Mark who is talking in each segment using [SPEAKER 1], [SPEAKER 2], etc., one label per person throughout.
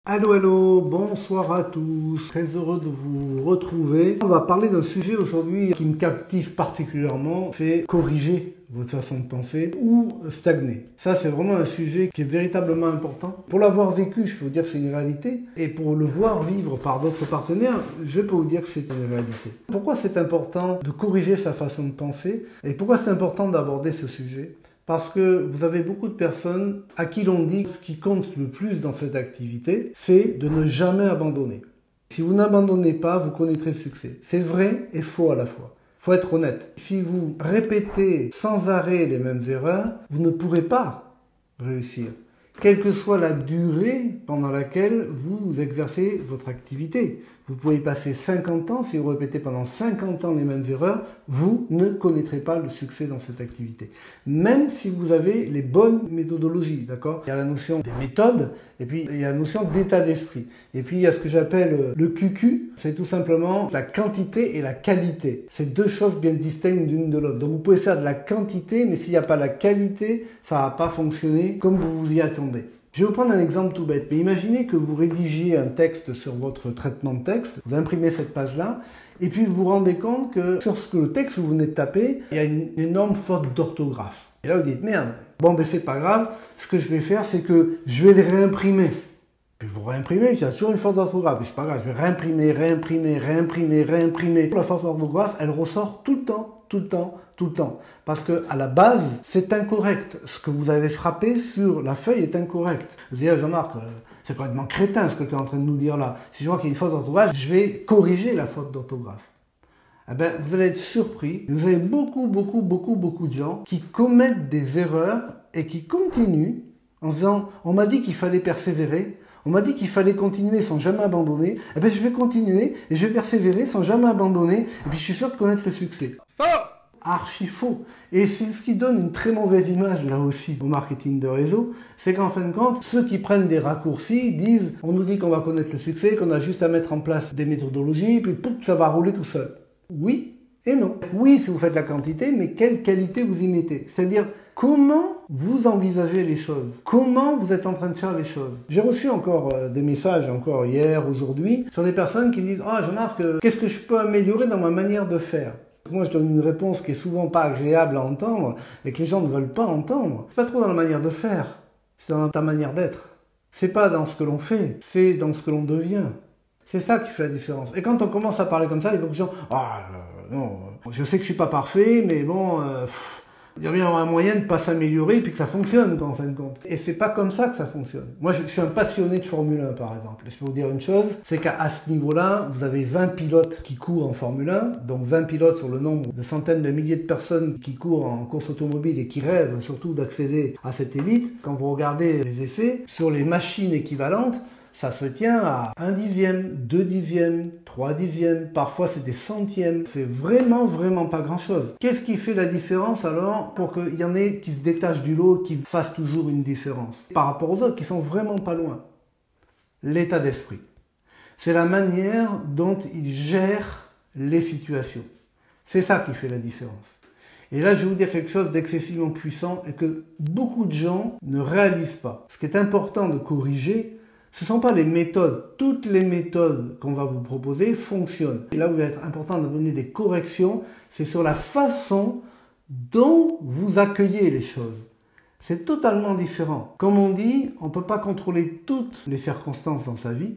[SPEAKER 1] Allô, allô, bonsoir à tous, très heureux de vous retrouver. On va parler d'un sujet aujourd'hui qui me captive particulièrement, c'est corriger votre façon de penser ou stagner. Ça, c'est vraiment un sujet qui est véritablement important. Pour l'avoir vécu, je peux vous dire que c'est une réalité, et pour le voir vivre par d'autres partenaires, je peux vous dire que c'est une réalité. Pourquoi c'est important de corriger sa façon de penser, et pourquoi c'est important d'aborder ce sujet ? Parce que vous avez beaucoup de personnes à qui l'on dit que ce qui compte le plus dans cette activité, c'est de ne jamais abandonner. Si vous n'abandonnez pas, vous connaîtrez le succès. C'est vrai et faux à la fois. Il faut être honnête. Si vous répétez sans arrêt les mêmes erreurs, vous ne pourrez pas réussir. Quelle que soit la durée pendant laquelle vous exercez votre activité. Vous pouvez passer 50 ans, si vous répétez pendant 50 ans les mêmes erreurs, vous ne connaîtrez pas le succès dans cette activité. Même si vous avez les bonnes méthodologies, d'accord ? Il y a la notion des méthodes, et puis il y a la notion d'état d'esprit. Et puis il y a ce que j'appelle le QQ, c'est tout simplement la quantité et la qualité. C'est deux choses bien distinctes l'une de l'autre. Donc vous pouvez faire de la quantité, mais s'il n'y a pas la qualité, ça ne va pas fonctionner comme vous vous y attendez. Je vais vous prendre un exemple tout bête, mais imaginez que vous rédigiez un texte sur votre traitement de texte, vous imprimez cette page-là, et puis vous vous rendez compte que sur le texte que vous venez de taper, il y a une énorme faute d'orthographe. Et là vous dites, merde, bon ben c'est pas grave, ce que je vais faire c'est que je vais les réimprimer. Puis vous réimprimez, il y a toujours une faute d'orthographe, mais c'est pas grave, je vais réimprimer. La faute d'orthographe, elle ressort tout le temps. Parce que à la base, c'est incorrect. Ce que vous avez frappé sur la feuille est incorrect. Vous dites, Jean-Marc, c'est complètement crétin ce que tu es en train de nous dire là. Si je vois qu'il y a une faute d'orthographe, je vais corriger la faute d'orthographe. Eh ben, vous allez être surpris. Vous avez beaucoup de gens qui commettent des erreurs et qui continuent en disant, on m'a dit qu'il fallait persévérer. On m'a dit qu'il fallait continuer sans jamais abandonner. Eh bien, je vais continuer et je vais persévérer sans jamais abandonner. Et puis, je suis sûr de connaître le succès. Faux! Archi faux. Et c'est ce qui donne une très mauvaise image, là aussi, au marketing de réseau. C'est qu'en fin de compte, ceux qui prennent des raccourcis disent, on nous dit qu'on va connaître le succès, qu'on a juste à mettre en place des méthodologies, puis pouf, ça va rouler tout seul. Oui et non. Oui, si vous faites la quantité, mais quelle qualité vous y mettez? C'est-à-dire, comment vous envisagez les choses? Comment vous êtes en train de faire les choses? J'ai reçu encore des messages, encore hier, aujourd'hui, sur des personnes qui me disent « Ah, Jean-Marc, qu'est-ce que je peux améliorer dans ma manière de faire ?» Moi, je donne une réponse qui est souvent pas agréable à entendre et que les gens ne veulent pas entendre. C'est pas trop dans la manière de faire, c'est dans ta manière d'être. C'est pas dans ce que l'on fait, c'est dans ce que l'on devient. C'est ça qui fait la différence. Et quand on commence à parler comme ça, il y a beaucoup de gens « Ah, non, je sais que je suis pas parfait, mais bon... il y a bien un moyen de ne pas s'améliorer et puis que ça fonctionne, en fin de compte. Et c'est pas comme ça que ça fonctionne. Moi, je suis un passionné de Formule 1, par exemple. Et je peux vous dire une chose, c'est qu'à ce niveau-là, vous avez 20 pilotes qui courent en Formule 1, donc 20 pilotes sur le nombre de centaines de milliers de personnes qui courent en course automobile et qui rêvent surtout d'accéder à cette élite. Quand vous regardez les essais, sur les machines équivalentes, ça se tient à 1 dixième, 2 dixièmes, 3 dixièmes, parfois c'est des centièmes. C'est vraiment pas grand-chose. Qu'est-ce qui fait la différence alors pour qu'il y en ait qui se détachent du lot, qui fassent toujours une différence par rapport aux autres qui sont vraiment pas loin? L'état d'esprit. C'est la manière dont ils gèrent les situations. C'est ça qui fait la différence. Et là, je vais vous dire quelque chose d'excessivement puissant et que beaucoup de gens ne réalisent pas. Ce qui est important de corriger, ce ne sont pas les méthodes. Toutes les méthodes qu'on va vous proposer fonctionnent. Et là où il va être important de donner des corrections, c'est sur la façon dont vous accueillez les choses. C'est totalement différent. Comme on dit, on ne peut pas contrôler toutes les circonstances dans sa vie,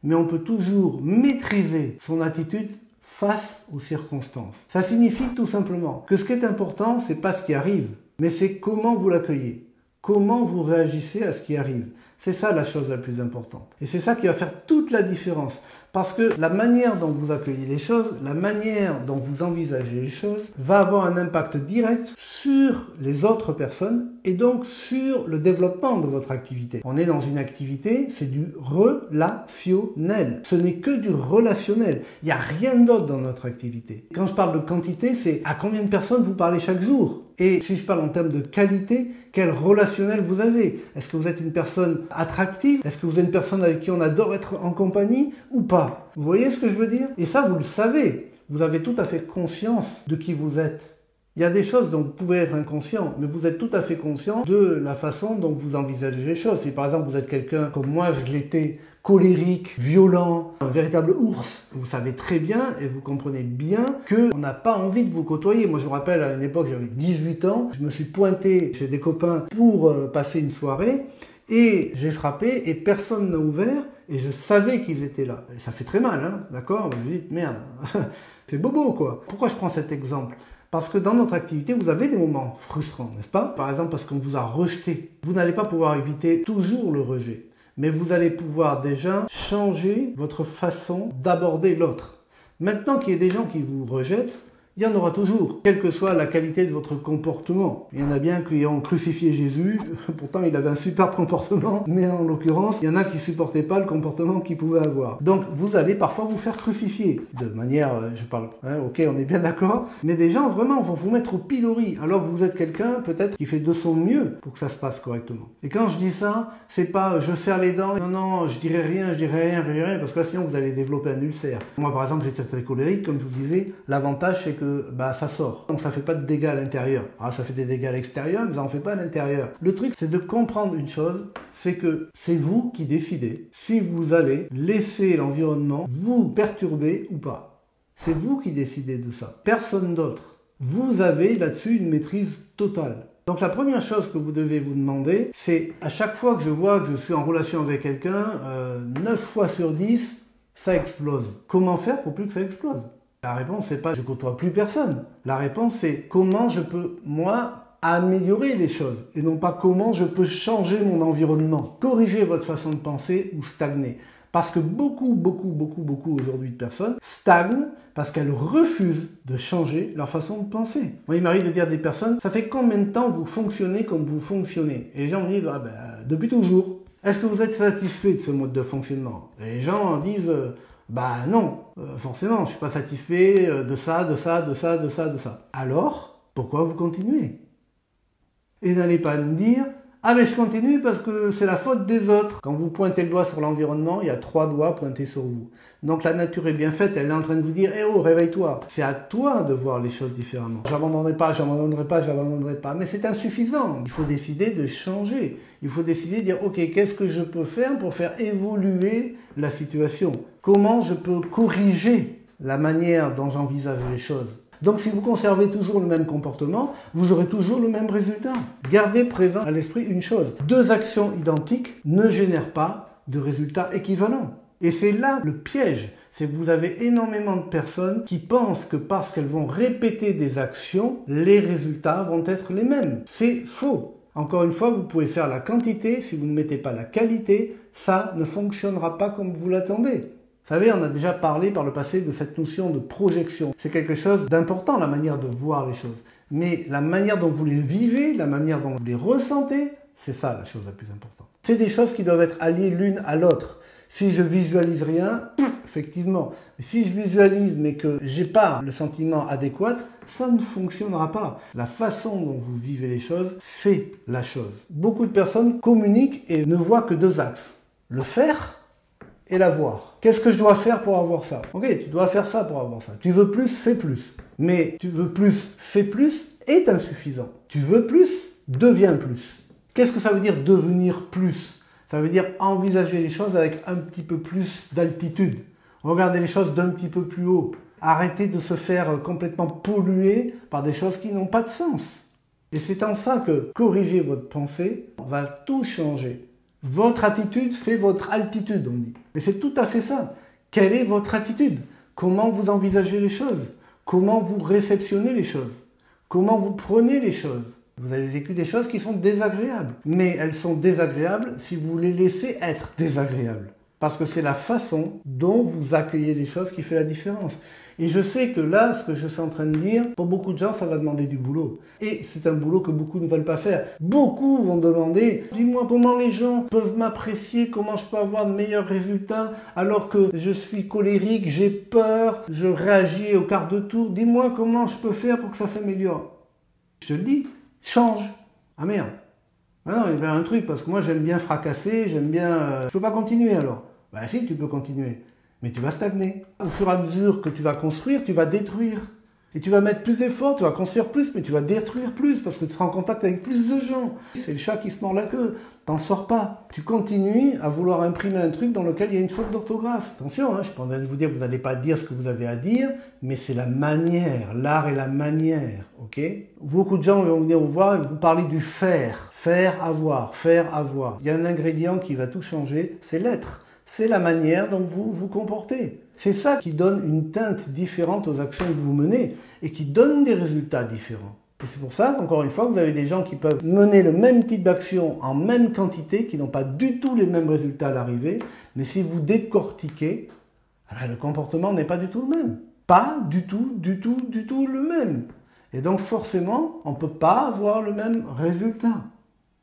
[SPEAKER 1] mais on peut toujours maîtriser son attitude face aux circonstances. Ça signifie tout simplement que ce qui est important, ce n'est pas ce qui arrive, mais c'est comment vous l'accueillez. Comment vous réagissez à ce qui arrive. C'est ça la chose la plus importante. Et c'est ça qui va faire toute la différence. Parce que la manière dont vous accueillez les choses, la manière dont vous envisagez les choses, va avoir un impact direct sur les autres personnes et donc sur le développement de votre activité. On est dans une activité, c'est du relationnel. Ce n'est que du relationnel. Il n'y a rien d'autre dans notre activité. Quand je parle de quantité, c'est à combien de personnes vous parlez chaque jour. Et si je parle en termes de qualité, quel relationnel vous avez? Est-ce que vous êtes une personne attractive? Est-ce que vous êtes une personne avec qui on adore être en compagnie ou pas? Vous voyez ce que je veux dire? Et ça, vous le savez. Vous avez tout à fait conscience de qui vous êtes. Il y a des choses dont vous pouvez être inconscient, mais vous êtes tout à fait conscient de la façon dont vous envisagez les choses. Si par exemple vous êtes quelqu'un comme moi, je l'étais, colérique, violent, un véritable ours, vous savez très bien et vous comprenez bien qu'on n'a pas envie de vous côtoyer. Moi je me rappelle à une époque, j'avais 18 ans, je me suis pointé chez des copains pour passer une soirée et j'ai frappé et personne n'a ouvert et je savais qu'ils étaient là. Et ça fait très mal, hein, d'accord? Je me dis, merde, c'est bobo quoi. Pourquoi je prends cet exemple? Parce que dans notre activité, vous avez des moments frustrants, n'est-ce pas? Par exemple, parce qu'on vous a rejeté. Vous n'allez pas pouvoir éviter toujours le rejet, mais vous allez pouvoir déjà changer votre façon d'aborder l'autre. Maintenant qu'il y a des gens qui vous rejettent, il y en aura toujours, quelle que soit la qualité de votre comportement. Il y en a bien qui ont crucifié Jésus, pourtant il avait un super comportement, mais en l'occurrence, il y en a qui ne supportaient pas le comportement qu'il pouvait avoir. Donc vous allez parfois vous faire crucifier, de manière, je parle, hein, ok, on est bien d'accord, mais des gens vraiment vont vous mettre au pilori, alors que vous êtes quelqu'un peut-être qui fait de son mieux pour que ça se passe correctement. Et quand je dis ça, c'est pas je serre les dents, non, je dirai rien, parce que là sinon vous allez développer un ulcère. Moi par exemple, j'étais très colérique, comme je vous disais, l'avantage c'est que ça sort. Donc ça fait pas de dégâts à l'intérieur. Alors ça fait des dégâts à l'extérieur, mais ça en fait pas à l'intérieur. Le truc, c'est de comprendre une chose, c'est que c'est vous qui décidez si vous allez laisser l'environnement vous perturber ou pas. C'est vous qui décidez de ça. Personne d'autre. Vous avez là-dessus une maîtrise totale. Donc la première chose que vous devez vous demander, c'est à chaque fois que je vois que je suis en relation avec quelqu'un, 9 fois sur 10, ça explose. Comment faire pour plus que ça explose? La réponse, c'est pas je côtoie plus personne. La réponse, c'est comment je peux, moi, améliorer les choses et non pas comment je peux changer mon environnement. Corriger votre façon de penser ou stagner. Parce que beaucoup aujourd'hui de personnes stagnent parce qu'elles refusent de changer leur façon de penser. Moi, il m'arrive de dire à des personnes, ça fait combien de temps vous fonctionnez comme vous fonctionnez? Et les gens me disent, depuis toujours. Est-ce que vous êtes satisfait de ce mode de fonctionnement? Et les gens disent, non, forcément, je ne suis pas satisfait de ça. Alors, pourquoi vous continuez? Et n'allez pas me dire, ah mais je continue parce que c'est la faute des autres. Quand vous pointez le doigt sur l'environnement, il y a 3 doigts pointés sur vous. Donc la nature est bien faite, elle est en train de vous dire, eh oh, réveille-toi. C'est à toi de voir les choses différemment. J'abandonnerai pas. Mais c'est insuffisant. Il faut décider de changer. Il faut décider de dire, ok, qu'est-ce que je peux faire pour faire évoluer la situation? Comment je peux corriger la manière dont j'envisage les choses? Donc si vous conservez toujours le même comportement, vous aurez toujours le même résultat. Gardez présent à l'esprit une chose. 2 actions identiques ne génèrent pas de résultats équivalents. Et c'est là le piège. C'est que vous avez énormément de personnes qui pensent que parce qu'elles vont répéter des actions, les résultats vont être les mêmes. C'est faux. Encore une fois, vous pouvez faire la quantité, si vous ne mettez pas la qualité, ça ne fonctionnera pas comme vous l'attendez. Vous savez, on a déjà parlé par le passé de cette notion de projection. C'est quelque chose d'important, la manière de voir les choses. Mais la manière dont vous les vivez, la manière dont vous les ressentez, c'est ça la chose la plus importante. C'est des choses qui doivent être alliées l'une à l'autre. Si je visualise rien, effectivement. Mais si je visualise mais que j'ai pas le sentiment adéquat, ça ne fonctionnera pas. La façon dont vous vivez les choses fait la chose. Beaucoup de personnes communiquent et ne voient que 2 axes. Le faire et l'avoir. Qu'est-ce que je dois faire pour avoir ça? Ok, tu dois faire ça pour avoir ça. Tu veux plus, fais plus. Mais tu veux plus, fais plus est insuffisant. Tu veux plus, deviens plus. Qu'est-ce que ça veut dire devenir plus? Ça veut dire envisager les choses avec un petit peu plus d'altitude. Regardez les choses d'un petit peu plus haut. Arrêtez de se faire complètement polluer par des choses qui n'ont pas de sens. Et c'est en ça que corriger votre pensée va tout changer. Votre attitude fait votre altitude, on dit. Mais c'est tout à fait ça. Quelle est votre attitude? Comment vous envisagez les choses? Comment vous réceptionnez les choses? Comment vous prenez les choses? Vous avez vécu des choses qui sont désagréables. Mais elles sont désagréables si vous les laissez être désagréables. Parce que c'est la façon dont vous accueillez les choses qui fait la différence. Et je sais que là, ce que je suis en train de dire, pour beaucoup de gens, ça va demander du boulot. Et c'est un boulot que beaucoup ne veulent pas faire. Beaucoup vont demander, dis-moi comment les gens peuvent m'apprécier, comment je peux avoir de meilleurs résultats alors que je suis colérique, j'ai peur, je réagis au quart de tour. Dis-moi comment je peux faire pour que ça s'améliore. Je te le dis, change. Ah merde. Ah non, il y a un truc, parce que moi j'aime bien fracasser, j'aime bien... Je peux pas continuer alors. Bah si, tu peux continuer. Mais tu vas stagner. Au fur et à mesure que tu vas construire, tu vas détruire. Et tu vas mettre plus d'efforts, tu vas construire plus, mais tu vas détruire plus parce que tu seras en contact avec plus de gens. C'est le chat qui se mord la queue. T'en sors pas. Tu continues à vouloir imprimer un truc dans lequel il y a une faute d'orthographe. Attention, je suis pas en train de vous dire que vous n'allez pas dire ce que vous avez à dire, mais c'est la manière. L'art est la manière, ok? Beaucoup de gens vont venir vous voir et vous parler du faire. Faire, avoir, faire, avoir. Il y a un ingrédient qui va tout changer, c'est l'être. C'est la manière dont vous vous comportez. C'est ça qui donne une teinte différente aux actions que vous menez et qui donne des résultats différents. Et c'est pour ça qu'encore une fois, vous avez des gens qui peuvent mener le même type d'action en même quantité, qui n'ont pas du tout les mêmes résultats à l'arrivée, mais si vous décortiquez, le comportement n'est pas du tout le même. Pas du tout le même. Et donc forcément, on ne peut pas avoir le même résultat.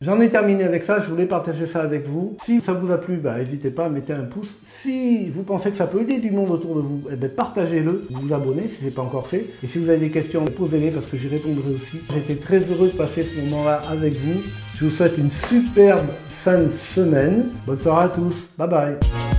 [SPEAKER 1] J'en ai terminé avec ça, je voulais partager ça avec vous. Si ça vous a plu, n'hésitez pas à mettre un pouce. Si vous pensez que ça peut aider du monde autour de vous, partagez-le, vous abonnez si ce n'est pas encore fait. Et si vous avez des questions, posez-les parce que j'y répondrai aussi. J'étais très heureux de passer ce moment-là avec vous. Je vous souhaite une superbe fin de semaine. Bonne soirée à tous. Bye bye.